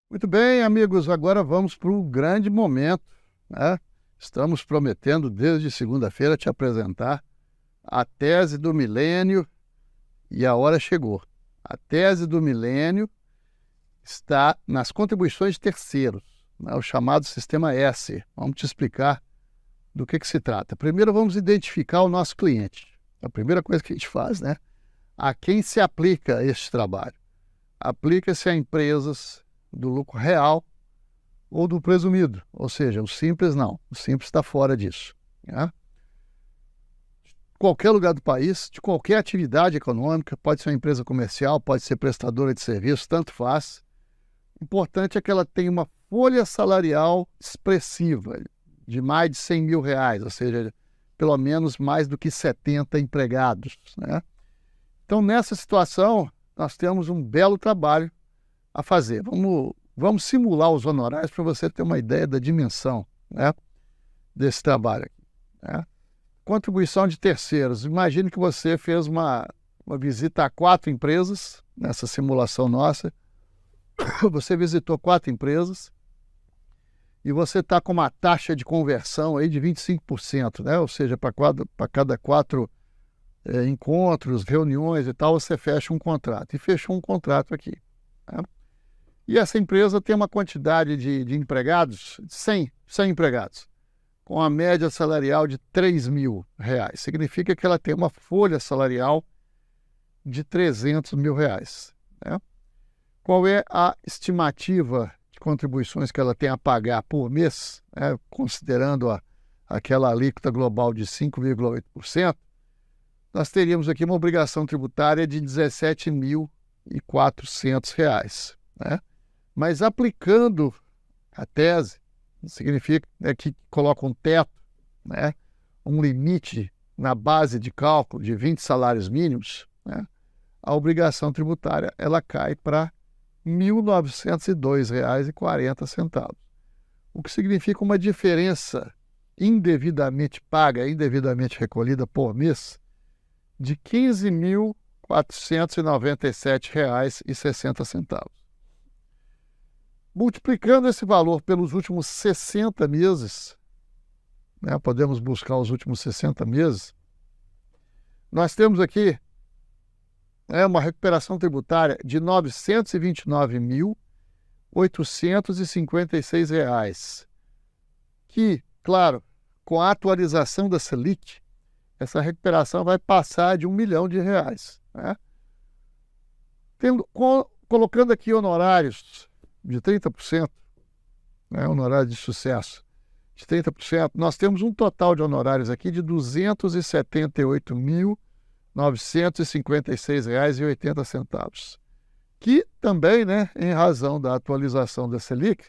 Muito bem, amigos, agora vamos para o grande momento, né? Estamos prometendo desde segunda-feira te apresentar a tese do milênio e a hora chegou. A tese do milênio está nas contribuições de terceiros, né? O chamado sistema S. Vamos te explicar do que se trata. Primeiro vamos identificar o nosso cliente. A primeira coisa que a gente faz, né? A quem se aplica este trabalho? Aplica-se a empresas do lucro real ou do presumido, ou seja, o simples não, o simples está fora disso, né? Qualquer lugar do país, de qualquer atividade econômica, pode ser uma empresa comercial, pode ser prestadora de serviço, tanto faz. O importante é que ela tenha uma folha salarial expressiva, de mais de 100 mil reais, ou seja, pelo menos mais do que 70 empregados, né? Então, nessa situação, nós temos um belo trabalho a fazer. Vamos simular os honorários para você ter uma ideia da dimensão, né, desse trabalho aqui, né? Contribuição de terceiros. Imagine que você fez uma visita a 4 empresas nessa simulação nossa. Você visitou 4 empresas e você está com uma taxa de conversão aí de 25%, né? Ou seja, para cada 4 encontros, reuniões e tal, você fecha um contrato. E fechou um contrato aqui, né? E essa empresa tem uma quantidade de empregados, 100 empregados, com a média salarial de 3 mil reais. Significa que ela tem uma folha salarial de 300 mil reais, né? Qual é a estimativa de contribuições que ela tem a pagar por mês, né, considerando aquela alíquota global de 5,8%? Nós teríamos aqui uma obrigação tributária de R$ 17.400, né? Mas aplicando a tese, significa que coloca um teto, né, um limite na base de cálculo de 20 salários mínimos, né, a obrigação tributária ela cai para R$ 1.902,40, o que significa uma diferença indevidamente paga, indevidamente recolhida por mês, de R$ 15.497,60. Multiplicando esse valor pelos últimos 60 meses, né, podemos buscar os últimos 60 meses, nós temos aqui uma recuperação tributária de R$ 929.856, que, claro, com a atualização da Selic, essa recuperação vai passar de R$ 1 milhão, né? Colocando aqui honorários de 30%, né, honorário de sucesso de 30%, nós temos um total de honorários aqui de R$ 278.956,80, que também, né, em razão da atualização da Selic,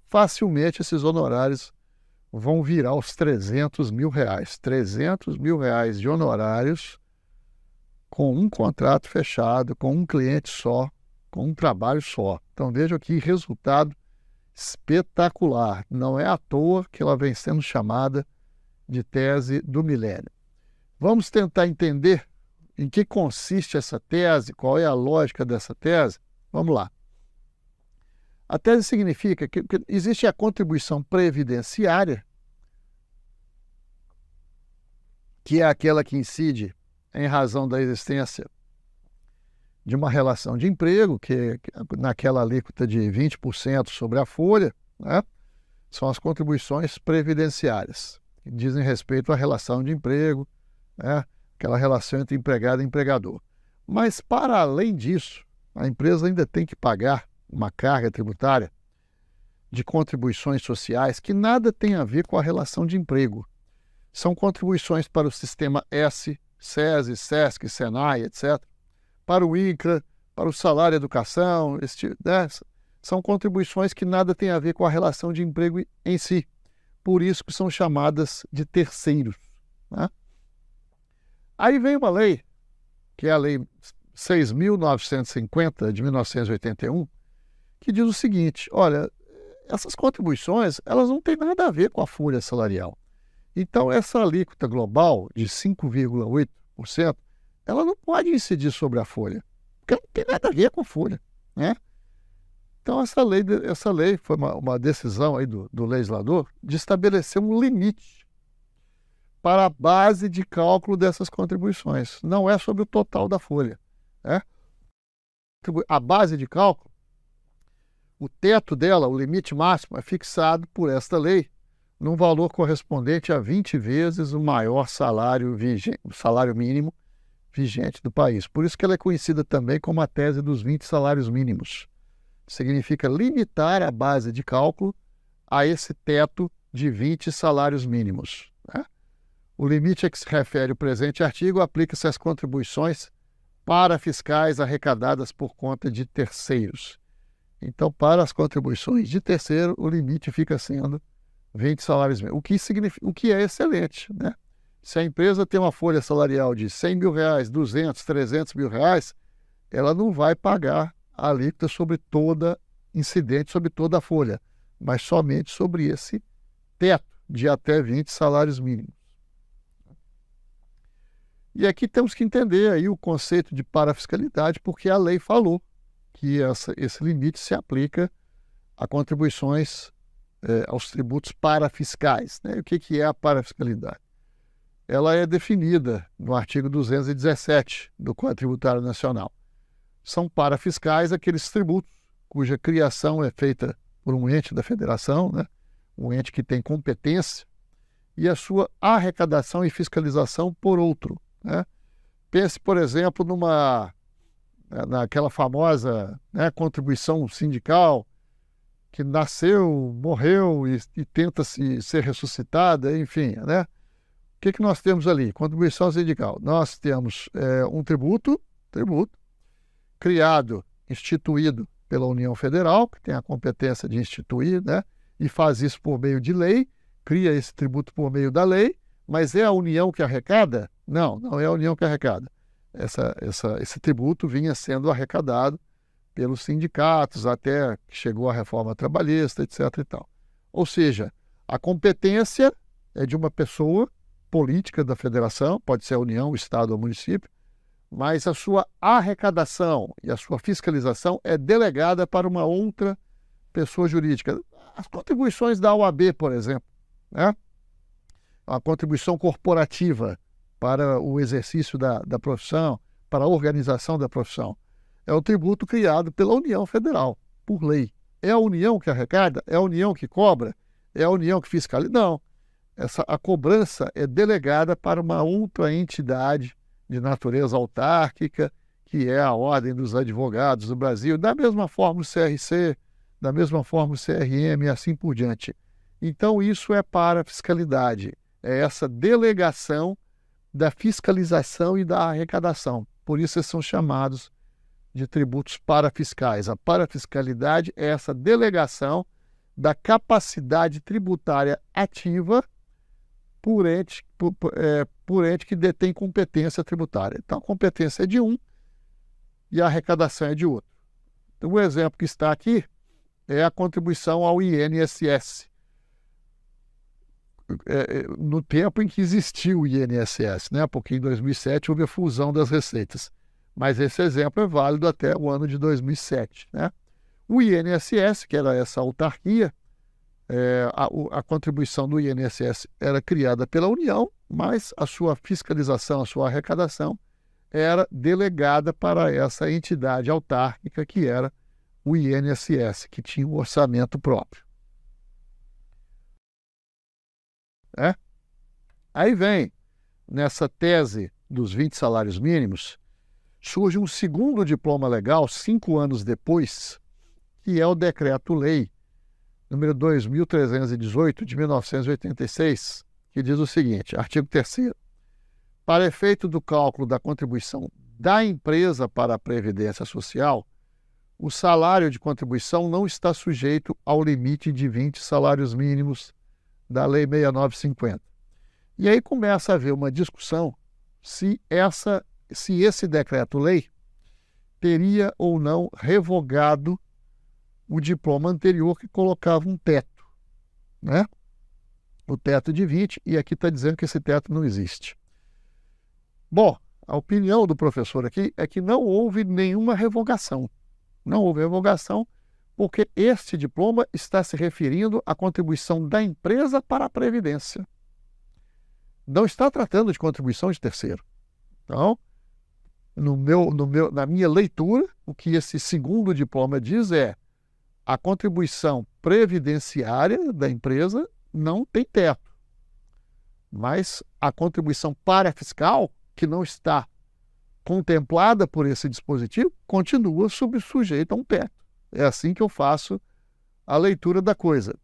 facilmente esses honorários vão virar os R$ 300 mil. R$ 300 mil de honorários com um contrato fechado, com um cliente só, com um trabalho só. Então veja que resultado espetacular. Não é à toa que ela vem sendo chamada de tese do milênio. Vamos tentar entender em que consiste essa tese, qual é a lógica dessa tese? Vamos lá. A tese significa que existe a contribuição previdenciária, que é aquela que incide em razão da existência de uma relação de emprego, que naquela alíquota de 20% sobre a folha, né, são as contribuições previdenciárias, que dizem respeito à relação de emprego, né, aquela relação entre empregado e empregador. Mas, para além disso, a empresa ainda tem que pagar uma carga tributária de contribuições sociais que nada tem a ver com a relação de emprego. São contribuições para o sistema S, SESI, SESC, SENAI, etc., para o INCRA, para o salário e educação, né? São contribuições que nada tem a ver com a relação de emprego em si. Por isso que são chamadas de terceiros, né? Aí vem uma lei, que é a Lei 6.950, de 1981, que diz o seguinte: olha, essas contribuições elas não têm nada a ver com a folha salarial. Então, essa alíquota global de 5,8%, ela não pode incidir sobre a folha, porque não tem nada a ver com a folha, né? Então, essa lei foi uma decisão aí do legislador de estabelecer um limite para a base de cálculo dessas contribuições. Não é sobre o total da folha, né? A base de cálculo, o teto dela, o limite máximo, é fixado por esta lei num valor correspondente a 20 vezes o maior salário mínimo vigente do país. Por isso que ela é conhecida também como a tese dos 20 salários mínimos. Significa limitar a base de cálculo a esse teto de 20 salários mínimos, né? O limite a que se refere o presente artigo aplica-se às contribuições parafiscais arrecadadas por conta de terceiros. Então, para as contribuições de terceiro, o limite fica sendo 20 salários mínimos, o que é excelente, né? Se a empresa tem uma folha salarial de R$100 mil, 200, 300 mil reais, ela não vai pagar a alíquota incidente sobre toda a folha, mas somente sobre esse teto de até 20 salários mínimos. E aqui temos que entender aí o conceito de parafiscalidade, porque a lei falou que esse limite se aplica a contribuições aos tributos parafiscais, né? O que é a parafiscalidade? Ela é definida no artigo 217 do Código Tributário Nacional. São parafiscais aqueles tributos cuja criação é feita por um ente da federação, né? Um ente que tem competência, e a sua arrecadação e fiscalização por outro, né? Pense, por exemplo, naquela famosa, né, contribuição sindical que nasceu, morreu e tenta ser ressuscitada, enfim, né? O que nós temos ali? Contribuição sindical. Nós temos um tributo criado, instituído pela União Federal, que tem a competência de instituir, né? E faz isso por meio de lei, cria esse tributo por meio da lei, mas é a União que arrecada? Não, não é a União que arrecada. Esse tributo vinha sendo arrecadado pelos sindicatos até que chegou a reforma trabalhista, etc. e tal. Ou seja, a competência é de uma pessoa política da federação, pode ser a União, o Estado ou o município, mas a sua arrecadação e a sua fiscalização é delegada para uma outra pessoa jurídica. As contribuições da OAB, por exemplo, né? A contribuição corporativa para o exercício da profissão, para a organização da profissão. É o tributo criado pela União Federal, por lei. É a União que arrecada? É a União que cobra? É a União que fiscaliza? Não. A cobrança é delegada para uma outra entidade de natureza autárquica, que é a Ordem dos Advogados do Brasil, da mesma forma o CRC, da mesma forma o CRM e assim por diante. Então, isso é parafiscalidade. É essa delegação da fiscalização e da arrecadação. Por isso, eles são chamados de tributos parafiscais. A parafiscalidade é essa delegação da capacidade tributária ativa por ente que detém competência tributária. Então, a competência é de um e a arrecadação é de outro. Então, o exemplo que está aqui é a contribuição ao INSS. No tempo em que existiu o INSS, né? Porque em 2007 houve a fusão das receitas. Mas esse exemplo é válido até o ano de 2007, né? O INSS, que era essa autarquia, a contribuição do INSS era criada pela União, mas a sua fiscalização, a sua arrecadação era delegada para essa entidade autárquica que era o INSS, que tinha um orçamento próprio. Aí vem, nessa tese dos 20 salários mínimos, surge um segundo diploma legal, 5 anos depois, que é o Decreto-Lei número 2.318, de 1986, que diz o seguinte, artigo 3º. Para efeito do cálculo da contribuição da empresa para a Previdência Social, o salário de contribuição não está sujeito ao limite de 20 salários mínimos da Lei 6950. E aí começa a haver uma discussão se esse decreto-lei teria ou não revogado o diploma anterior que colocava um teto, né? O teto de 20, e aqui está dizendo que esse teto não existe. Bom, a opinião do professor aqui é que não houve nenhuma revogação. Não houve revogação porque este diploma está se referindo à contribuição da empresa para a Previdência. Não está tratando de contribuição de terceiro. Então, na minha leitura, o que esse segundo diploma diz é a contribuição previdenciária da empresa não tem teto, mas a contribuição parafiscal, que não está contemplada por esse dispositivo, continua sujeita a um teto. É assim que eu faço a leitura da coisa.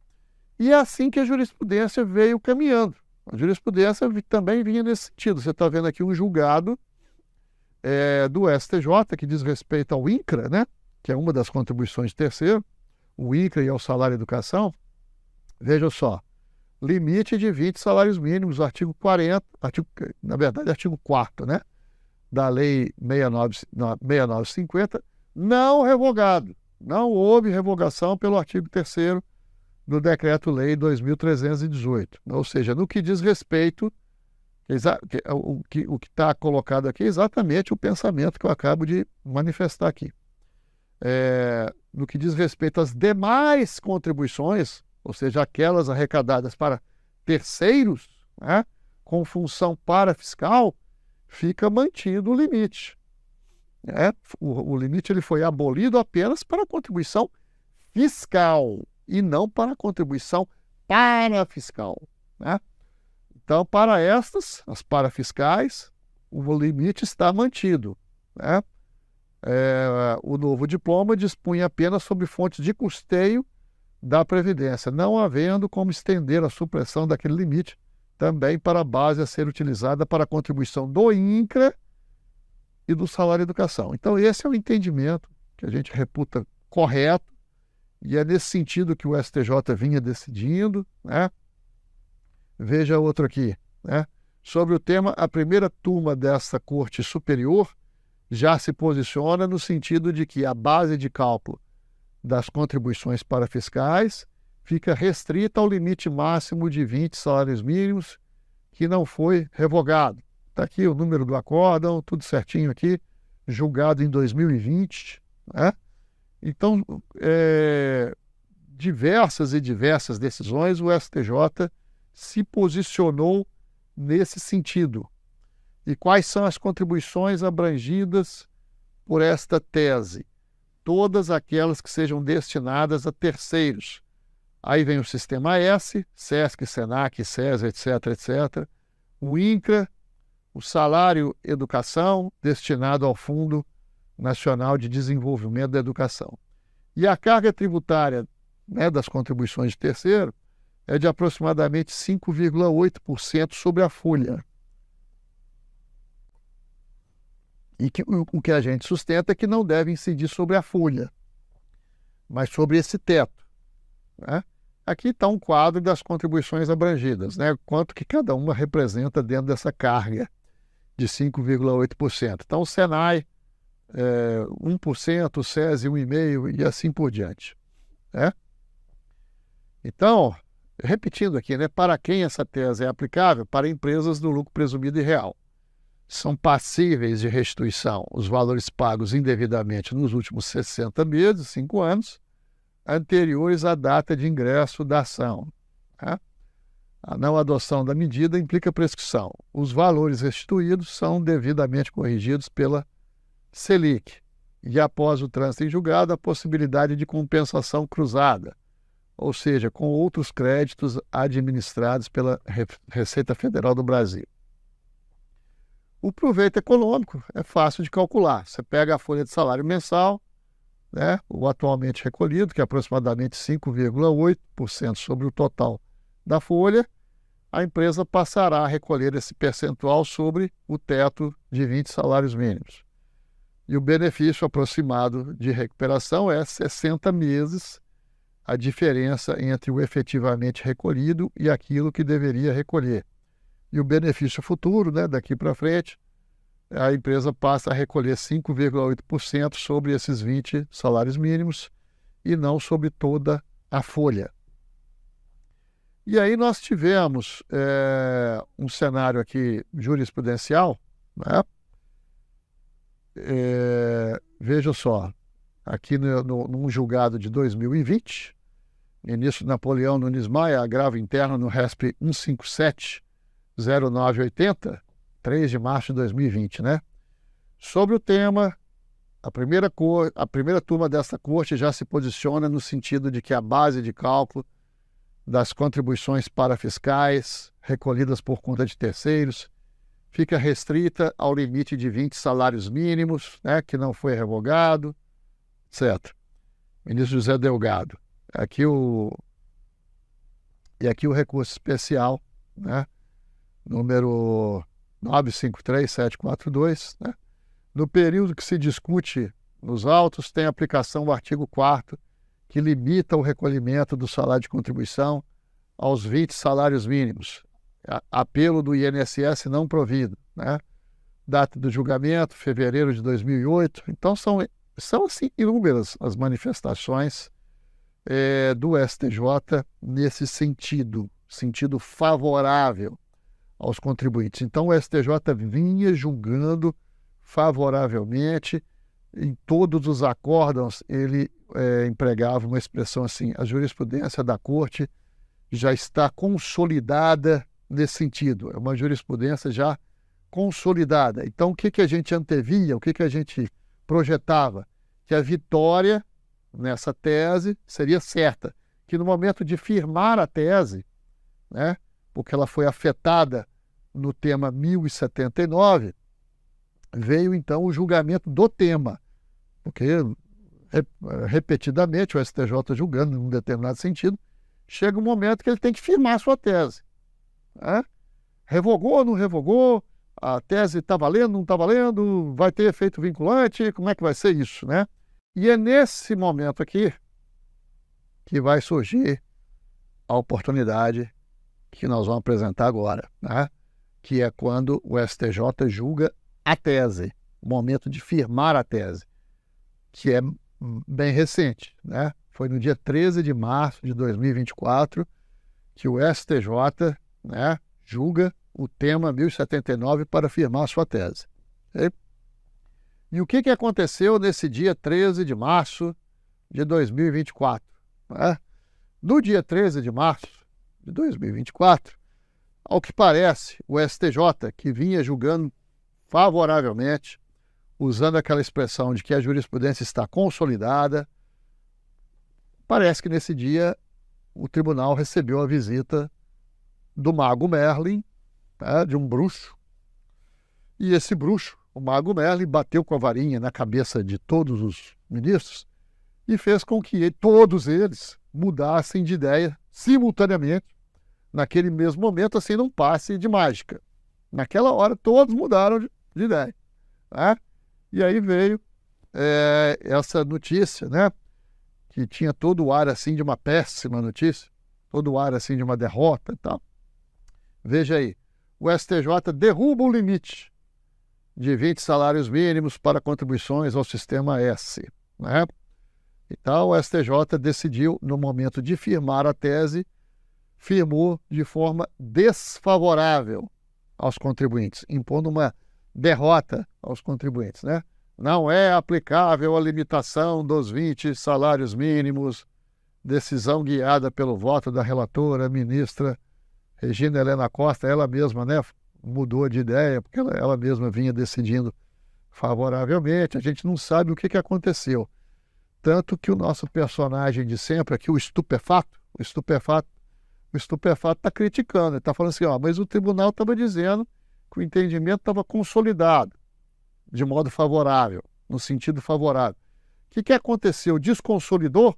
E é assim que a jurisprudência veio caminhando. A jurisprudência também vinha nesse sentido. Você está vendo aqui um julgado do STJ que diz respeito ao INCRA, né? Que é uma das contribuições de terceiro, o INCRA e ao salário educação. Veja só, limite de 20 salários mínimos, artigo 40, na verdade, artigo 4º, né? Da Lei 6950, não revogado. Não houve revogação pelo artigo 3º do Decreto-Lei 2.318. Ou seja, no que diz respeito, o que está colocado aqui é exatamente o pensamento que eu acabo de manifestar aqui. No que diz respeito às demais contribuições, ou seja, aquelas arrecadadas para terceiros, né, com função parafiscal, fica mantido o limite. O limite ele foi abolido apenas para a contribuição fiscal e não para a contribuição parafiscal, né? Então, para estas, as parafiscais, o limite está mantido, né? O novo diploma dispunha apenas sobre fontes de custeio da Previdência, não havendo como estender a supressão daquele limite também para a base a ser utilizada para a contribuição do INCRA e do salário educação. Então, esse é o entendimento que a gente reputa correto, e é nesse sentido que o STJ vinha decidindo, né? Veja outro aqui, né? Sobre o tema, a primeira turma dessa Corte Superior já se posiciona no sentido de que a base de cálculo das contribuições parafiscais fica restrita ao limite máximo de 20 salários mínimos, que não foi revogado. Está aqui o número do acórdão, tudo certinho aqui, julgado em 2020. Né? Então, diversas decisões, o STJ se posicionou nesse sentido. E quais são as contribuições abrangidas por esta tese? Todas aquelas que sejam destinadas a terceiros. Aí vem o Sistema S, SESC, SENAC, SES, etc. O INCRA, o salário educação, destinado ao Fundo Nacional de Desenvolvimento da Educação. E a carga tributária, né, das contribuições de terceiro é de aproximadamente 5,8% sobre a folha. E o que a gente sustenta é que não deve incidir sobre a folha, mas sobre esse teto. Né? Aqui está um quadro das contribuições abrangidas, né? Quanto que cada uma representa dentro dessa carga de 5,8%. Então, o SENAI, 1%, o SESI, 1,5% e assim por diante. Né? Então, repetindo aqui, né? Para quem essa tese é aplicável? Para empresas do lucro presumido e real. São passíveis de restituição os valores pagos indevidamente nos últimos 60 meses, 5 anos, anteriores à data de ingresso da ação. Né? A não adoção da medida implica prescrição. Os valores restituídos são devidamente corrigidos pela Selic. E após o trânsito em julgado, a possibilidade de compensação cruzada, ou seja, com outros créditos administrados pela Receita Federal do Brasil. O proveito econômico é fácil de calcular. Você pega a folha de salário mensal, né, o atualmente recolhido, que é aproximadamente 5,8% sobre o total da folha, a empresa passará a recolher esse percentual sobre o teto de 20 salários mínimos. E o benefício aproximado de recuperação é 60 meses, a diferença entre o efetivamente recolhido e aquilo que deveria recolher. E o benefício futuro, né, daqui para frente, a empresa passa a recolher 5,8% sobre esses 20 salários mínimos e não sobre toda a folha. E aí nós tivemos um cenário aqui jurisprudencial, né? Veja só, aqui num julgado de 2020, ministro Napoleão Nunes Maia, agravo interno no RESP 157-0980, 3 de março de 2020, né? Sobre o tema, a primeira turma desta corte já se posiciona no sentido de que a base de cálculo das contribuições parafiscais recolhidas por conta de terceiros fica restrita ao limite de 20 salários mínimos, né, que não foi revogado, etc. Ministro José Delgado. Aqui o recurso especial, né, número 953742, né? No período que se discute nos autos, tem aplicação o artigo 4º, que limita o recolhimento do salário de contribuição aos 20 salários mínimos. Apelo do INSS não provido, né? Data do julgamento, fevereiro de 2008. Então, são assim, inúmeras as manifestações do STJ nesse sentido favorável aos contribuintes. Então, o STJ vinha julgando favoravelmente. Em todos os acórdãos, ele empregava uma expressão assim: a jurisprudência da Corte já está consolidada nesse sentido. É uma jurisprudência já consolidada. Então, o que a gente antevia, o que a gente projetava? Que a vitória nessa tese seria certa, que no momento de firmar a tese, né, porque ela foi afetada no tema 1079, veio então o julgamento do tema, porque repetidamente o STJ julgando em um determinado sentido, chega um momento que ele tem que firmar a sua tese, né? Revogou ou não revogou? A tese está valendo, não está valendo? Vai ter efeito vinculante? Como é que vai ser isso, né? E é nesse momento aqui que vai surgir a oportunidade que nós vamos apresentar agora, né? Que é quando o STJ julga a tese, o momento de firmar a tese, que é bem recente, né? Foi no dia 13 de março de 2024 que o STJ, né, julga o tema 1079 para firmar a sua tese. Okay? E o que aconteceu nesse dia 13 de março de 2024? Né? No dia 13 de março de 2024, ao que parece, o STJ, que vinha julgando favoravelmente, usando aquela expressão de que a jurisprudência está consolidada, parece que nesse dia o tribunal recebeu a visita do mago Merlin, né, de um bruxo, e esse bruxo, o mago Merlin, bateu com a varinha na cabeça de todos os ministros e fez com que todos eles mudassem de ideia simultaneamente, naquele mesmo momento, assim, num passe de mágica. Naquela hora, todos mudaram de ideia, né? E aí veio essa notícia, né, que tinha todo o ar assim de uma péssima notícia, todo o ar assim de uma derrota e tal. Veja aí, o STJ derruba o limite de 20 salários mínimos para contribuições ao Sistema S, né? Então, o STJ decidiu, no momento de firmar a tese, firmou de forma desfavorável aos contribuintes, impondo uma derrota aos contribuintes, né? Não é aplicável a limitação dos 20 salários mínimos, decisão guiada pelo voto da relatora, ministra Regina Helena Costa, ela mesma, né, mudou de ideia, porque ela mesma vinha decidindo favoravelmente. A gente não sabe o que aconteceu. Tanto que o nosso personagem de sempre aqui, o estupefato está criticando. Ele está falando assim, mas o tribunal estava dizendo que o entendimento estava consolidado de modo favorável, no sentido favorável. O que aconteceu? Desconsolidou?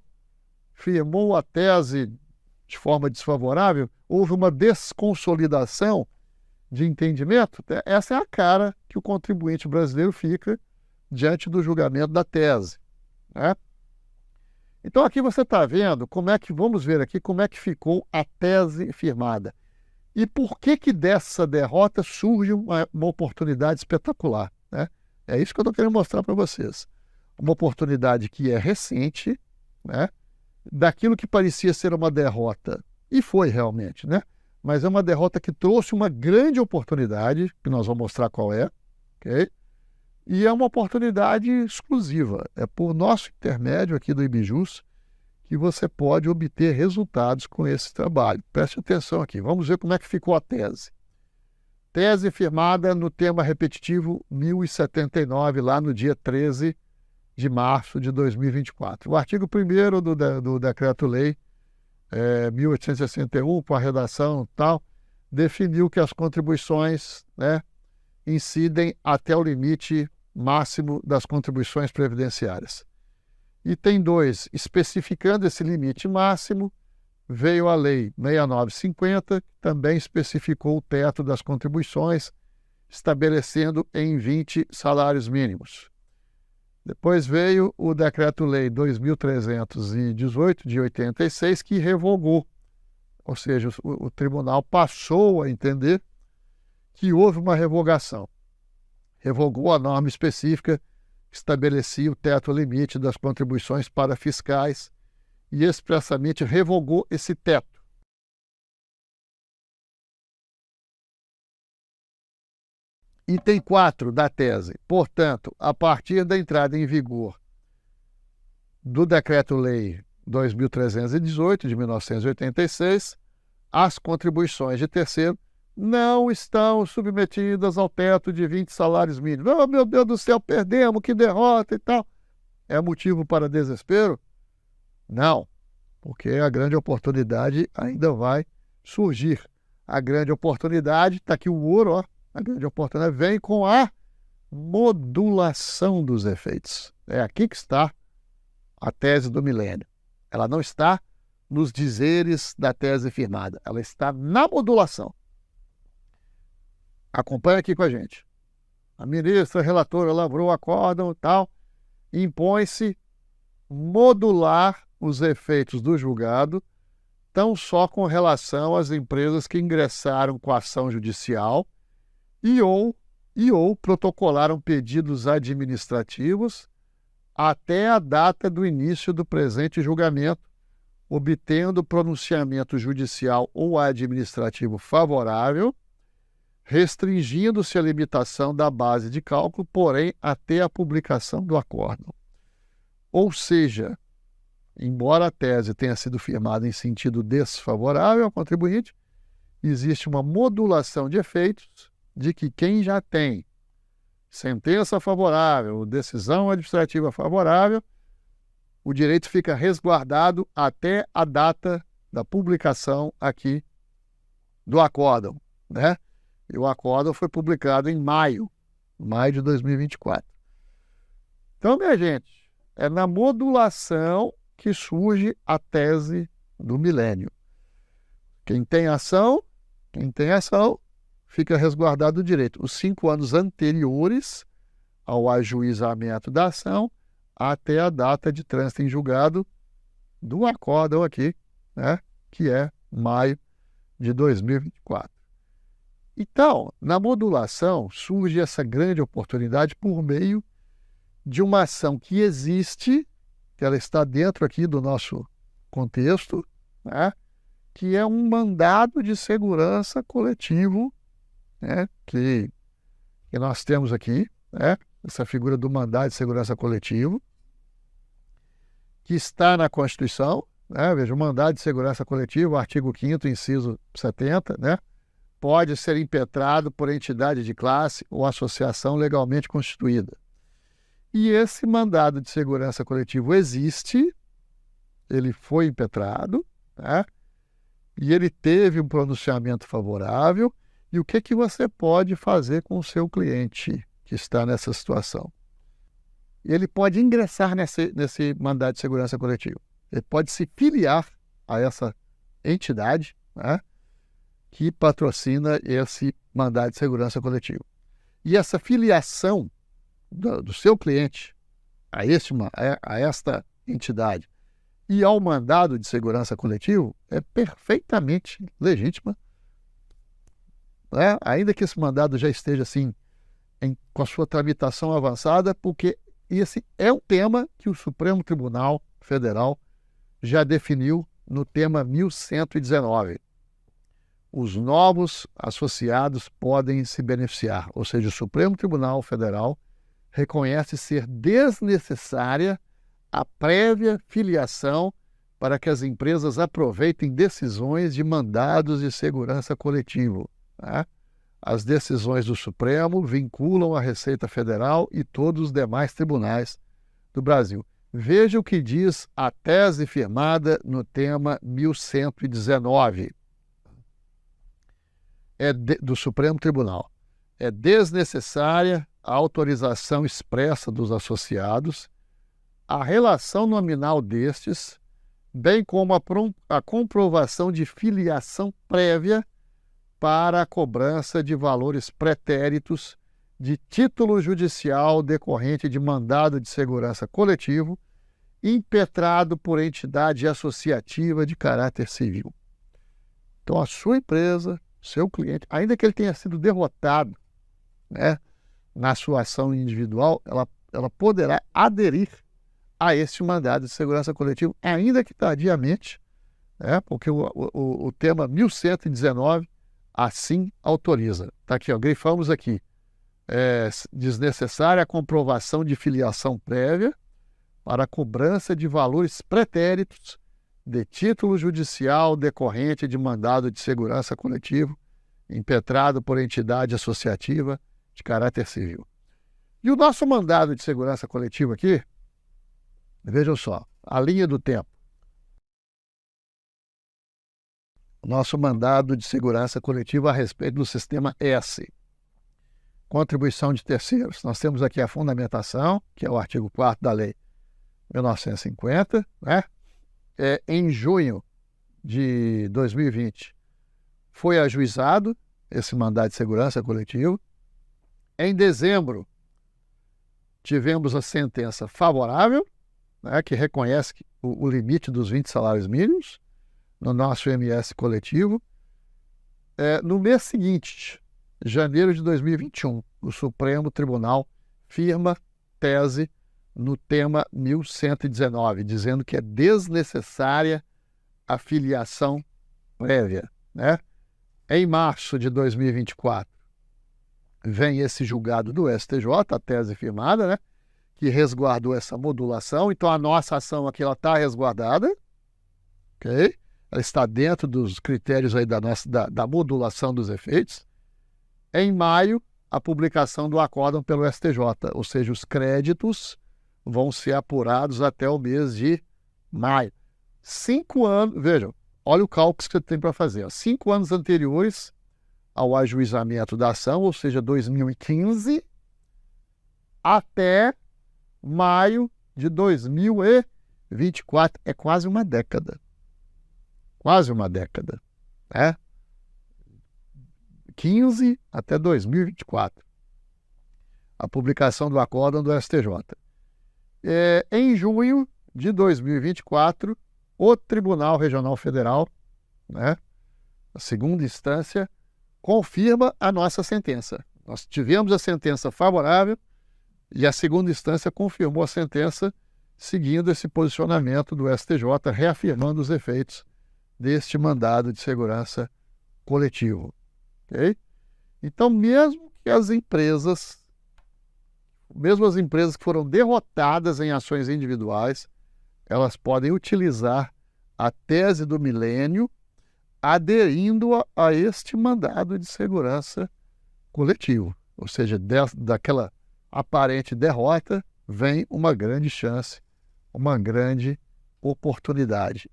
Firmou a tese de forma desfavorável? Houve uma desconsolidação de entendimento? Essa é a cara que o contribuinte brasileiro fica diante do julgamento da tese, né? Então aqui você está vendo vamos ver aqui como é que ficou a tese firmada. E por que dessa derrota surge uma oportunidade espetacular, né? É isso que eu estou querendo mostrar para vocês. Uma oportunidade que é recente, né? Daquilo que parecia ser uma derrota, e foi realmente, né? Mas é uma derrota que trouxe uma grande oportunidade, que nós vamos mostrar qual é, ok? E é uma oportunidade exclusiva. É por nosso intermédio aqui do IBJUS que você pode obter resultados com esse trabalho. Preste atenção aqui. Vamos ver como é que ficou a tese. Tese firmada no tema repetitivo 1079, lá no dia 13 de março de 2024. O artigo 1º do Decreto-Lei 1861, com a redação tal, definiu que as contribuições, né, incidem até o limite máximo das contribuições previdenciárias. Item 2, especificando esse limite máximo, veio a Lei 6950, que também especificou o teto das contribuições, estabelecendo em 20 salários mínimos. Depois veio o Decreto-Lei 2318, de 86, que revogou, ou seja, o tribunal passou a entender que houve uma revogação. Revogou a norma específica que estabelecia o teto limite das contribuições para fiscais e expressamente revogou esse teto. Item 4 da tese. Portanto, a partir da entrada em vigor do Decreto-Lei 2318, de 1986, as contribuições de terceiro não estão submetidas ao teto de 20 salários mínimos. Oh, meu Deus do céu, perdemos, que derrota e tal. É motivo para desespero? Não, porque a grande oportunidade ainda vai surgir. A grande oportunidade, está aqui o ouro, ó. A grande oportunidade vem com a modulação dos efeitos. É aqui que está a tese do milênio. Ela não está nos dizeres da tese firmada, ela está na modulação. Acompanha aqui com a gente. A ministra relatora lavrou o acórdão e tal, impõe-se modular os efeitos do julgado, tão só com relação às empresas que ingressaram com a ação judicial e ou protocolaram pedidos administrativos até a data do início do presente julgamento, obtendo pronunciamento judicial ou administrativo favorável, restringindo-se a limitação da base de cálculo, porém, até a publicação do acórdão. Ou seja, embora a tese tenha sido firmada em sentido desfavorável ao contribuinte, existe uma modulação de efeitos de que quem já tem sentença favorável, decisão administrativa favorável, o direito fica resguardado até a data da publicação aqui do acórdão, né? E o acórdão foi publicado em maio de 2024. Então, minha gente, é na modulação que surge a tese do milênio. Quem tem ação, fica resguardado o direito. Os 5 anos anteriores ao ajuizamento da ação até a data de trânsito em julgado do acórdão aqui, né, que é maio de 2024. Então, na modulação, surge essa grande oportunidade por meio de uma ação que existe, que ela está dentro aqui do nosso contexto, né, que é um mandado de segurança coletivo, né, que nós temos aqui, né, essa figura do mandado de segurança coletivo, que está na Constituição, né, veja, o mandado de segurança coletivo, artigo 5º, inciso 70, né, pode ser impetrado por entidade de classe ou associação legalmente constituída. E esse mandado de segurança coletivo existe, ele foi impetrado, né, e ele teve um pronunciamento favorável. E o que você pode fazer com o seu cliente que está nessa situação? Ele pode ingressar nesse mandado de segurança coletivo. Ele pode se filiar a essa entidade, né, que patrocina esse mandado de segurança coletivo. E essa filiação do seu cliente a esta entidade e ao mandado de segurança coletivo é perfeitamente legítima, né? Ainda que esse mandado já esteja assim com a sua tramitação avançada, porque esse é um tema que o Supremo Tribunal Federal já definiu no tema 1119. Os novos associados podem se beneficiar, ou seja, o Supremo Tribunal Federal reconhece ser desnecessária a prévia filiação para que as empresas aproveitem decisões de mandados de segurança coletivo. Tá? As decisões do Supremo vinculam a Receita Federal e todos os demais tribunais do Brasil. Veja o que diz a tese firmada no tema 1119 do Supremo Tribunal. É desnecessária a autorização expressa dos associados, a relação nominal destes, bem como a comprovação de filiação prévia para a cobrança de valores pretéritos de título judicial decorrente de mandado de segurança coletivo impetrado por entidade associativa de caráter civil. Então, a sua empresa, seu cliente, ainda que ele tenha sido derrotado, né, na sua ação individual, ela poderá aderir a este mandado de segurança coletiva, ainda que tardiamente, né, porque o tema 1119 assim autoriza. Está aqui, ó, grifamos aqui. Desnecessária a comprovação de filiação prévia para a cobrança de valores pretéritos de título judicial decorrente de mandado de segurança coletivo impetrado por entidade associativa de caráter civil. E o nosso mandado de segurança coletiva aqui, vejam só, a linha do tempo. Nosso mandado de segurança coletiva a respeito do sistema S. Contribuição de terceiros. Nós temos aqui a fundamentação, que é o artigo 4º da Lei 1950, né? Em junho de 2020 foi ajuizado esse mandado de segurança coletivo. Em dezembro tivemos a sentença favorável, né, que reconhece o limite dos 20 salários mínimos no nosso MS coletivo. No mês seguinte, janeiro de 2021, o Supremo Tribunal firma tese no tema 1119, dizendo que é desnecessária a filiação prévia, né? Em março de 2024, vem esse julgado do STJ, a tese firmada, né, que resguardou essa modulação. Então, a nossa ação aqui está resguardada, ok? Ela está dentro dos critérios aí da modulação dos efeitos. Em maio, a publicação do acórdão pelo STJ, ou seja, os créditos vão ser apurados até o mês de maio. 5 anos, vejam, olha o cálculo que você tem para fazer. Ó. 5 anos anteriores ao ajuizamento da ação, ou seja, 2015, até maio de 2024. É quase uma década. Quase uma década. Né? 15 até 2024. A publicação do acórdão do STJ. Em junho de 2024, o Tribunal Regional Federal, né, a segunda instância, confirma a nossa sentença. Nós tivemos a sentença favorável e a segunda instância confirmou a sentença seguindo esse posicionamento do STJ, reafirmando os efeitos deste mandado de segurança coletivo. Okay? Então, mesmo as empresas que foram derrotadas em ações individuais, elas podem utilizar a tese do milênio aderindo a este mandado de segurança coletivo. Ou seja, daquela aparente derrota vem uma grande chance, uma grande oportunidade.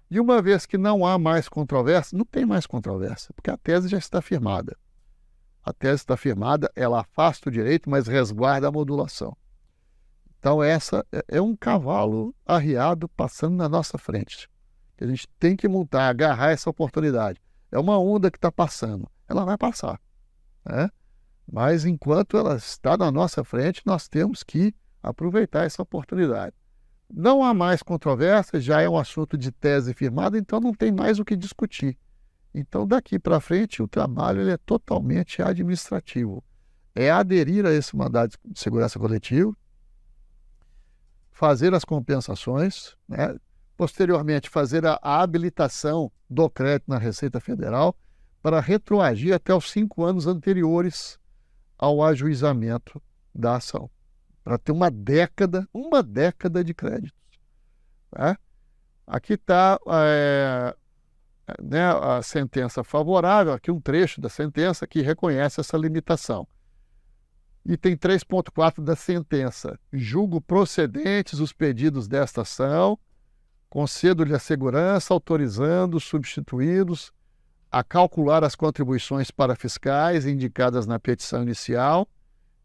E uma vez que não há mais controvérsia, não tem mais controvérsia, porque a tese já está firmada. A tese está firmada, ela afasta o direito, mas resguarda a modulação. Então, essa é um cavalo arriado passando na nossa frente. A gente tem que montar, agarrar essa oportunidade. É uma onda que está passando. Ela vai passar. Né? Mas, enquanto ela está na nossa frente, nós temos que aproveitar essa oportunidade. Não há mais controvérsia, já é um assunto de tese firmada, então não tem mais o que discutir. Então, daqui para frente, o trabalho ele é totalmente administrativo. É aderir a esse mandado de segurança coletivo, fazer as compensações, né? Posteriormente, fazer a habilitação do crédito na Receita Federal para retroagir até os 5 anos anteriores ao ajuizamento da ação. para ter uma década de créditos. Tá? Aqui está né, a sentença favorável, aqui um trecho da sentença que reconhece essa limitação. Item 3.4 da sentença. Julgo procedentes os pedidos desta ação, concedo-lhe a segurança, autorizando os substituídos a calcular as contribuições parafiscais indicadas na petição inicial,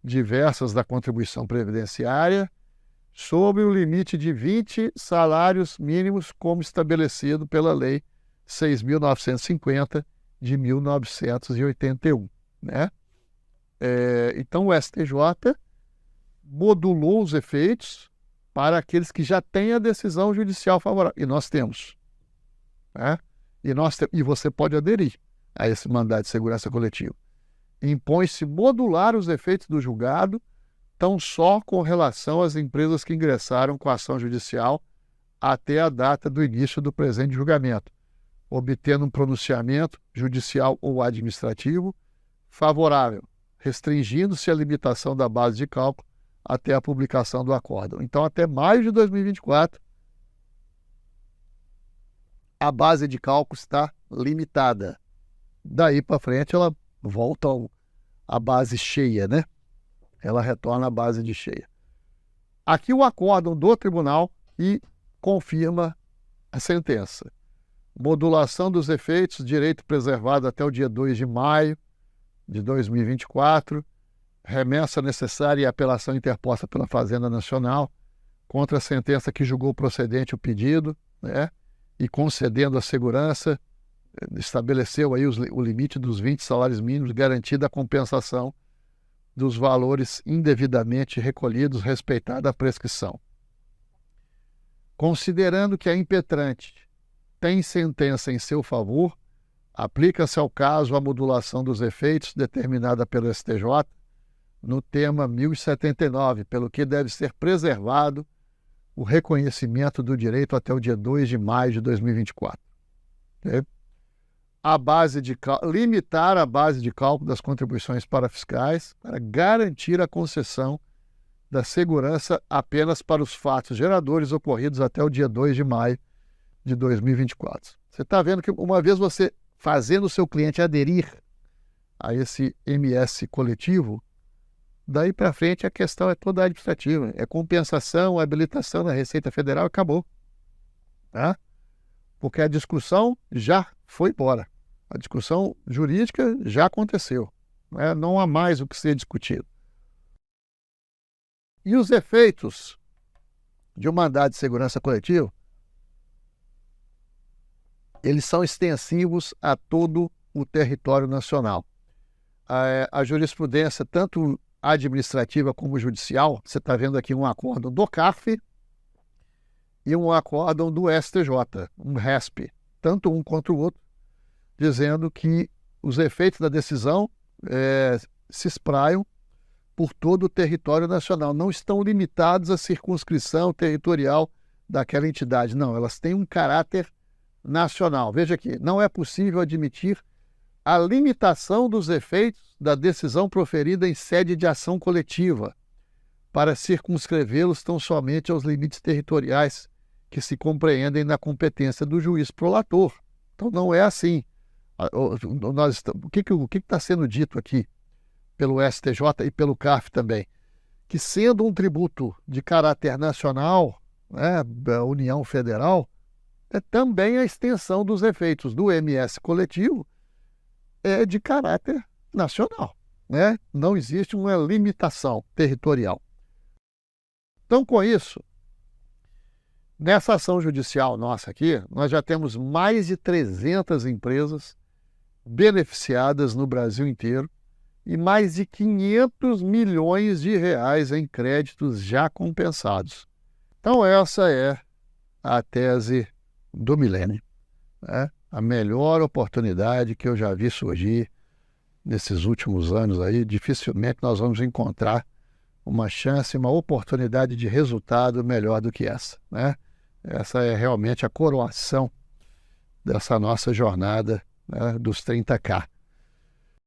diversas da contribuição previdenciária, sob o limite de 20 salários mínimos, como estabelecido pela Lei 6.950 de 1981. Né? Então, o STJ modulou os efeitos para aqueles que já têm a decisão judicial favorável. E nós temos. Né? E você pode aderir a esse mandado de segurança coletiva. Impõe-se modular os efeitos do julgado, tão só com relação às empresas que ingressaram com a ação judicial até a data do início do presente julgamento, obtendo um pronunciamento judicial ou administrativo favorável, restringindo-se a limitação da base de cálculo até a publicação do acórdão. Então, até maio de 2024, a base de cálculo está limitada. Daí para frente, ela volta à base cheia, né? Ela retorna à base de cheia. Aqui o acórdão do tribunal e confirma a sentença. Modulação dos efeitos, direito preservado até o dia 2 de maio de 2024, remessa necessária e apelação interposta pela Fazenda Nacional contra a sentença que julgou procedente o pedido, né? E concedendo a segurança, estabeleceu aí o limite dos 20 salários mínimos, garantida a compensação dos valores indevidamente recolhidos, respeitada a prescrição. Considerando que a impetrante tem sentença em seu favor, aplica-se ao caso a modulação dos efeitos determinada pelo STJ no tema 1079, pelo que deve ser preservado o reconhecimento do direito até o dia 2 de maio de 2024. Okay? Limitar a base de cálculo das contribuições parafiscais para garantir a concessão da segurança apenas para os fatos geradores ocorridos até o dia 2 de maio de 2024. Você está vendo que uma vez você fazendo o seu cliente aderir a esse MS coletivo, daí para frente a questão é toda administrativa, é compensação, habilitação na Receita Federal e acabou. Tá? Porque a discussão já foi embora. A discussão jurídica já aconteceu. Né? Não há mais o que ser discutido. E os efeitos de um mandado de segurança coletiva, eles são extensivos a todo o território nacional. A jurisprudência, tanto administrativa como judicial, você está vendo aqui um acórdão do CARF e um acórdão do STJ, um RESP, tanto um quanto o outro, dizendo que os efeitos da decisão se espraiam por todo o território nacional, não estão limitados à circunscrição territorial daquela entidade, não, elas têm um caráter nacional. Veja aqui, não é possível admitir a limitação dos efeitos da decisão proferida em sede de ação coletiva para circunscrevê-los tão somente aos limites territoriais que se compreendem na competência do juiz prolator. Então não é assim. O que está sendo dito aqui pelo STJ e pelo CARF também? Que sendo um tributo de caráter nacional, né, da União Federal, também a extensão dos efeitos do MS coletivo é de caráter nacional. Né? Não existe uma limitação territorial. Então, com isso, nessa ação judicial nossa aqui, nós já temos mais de 300 empresas beneficiadas no Brasil inteiro e mais de 500 milhões de reais em créditos já compensados. Então, essa é a tese do milênio. Né? A melhor oportunidade que eu já vi surgir nesses últimos anos aí, dificilmente nós vamos encontrar uma chance, uma oportunidade de resultado melhor do que essa. Né? Essa é realmente a coroação dessa nossa jornada, né, dos 30K.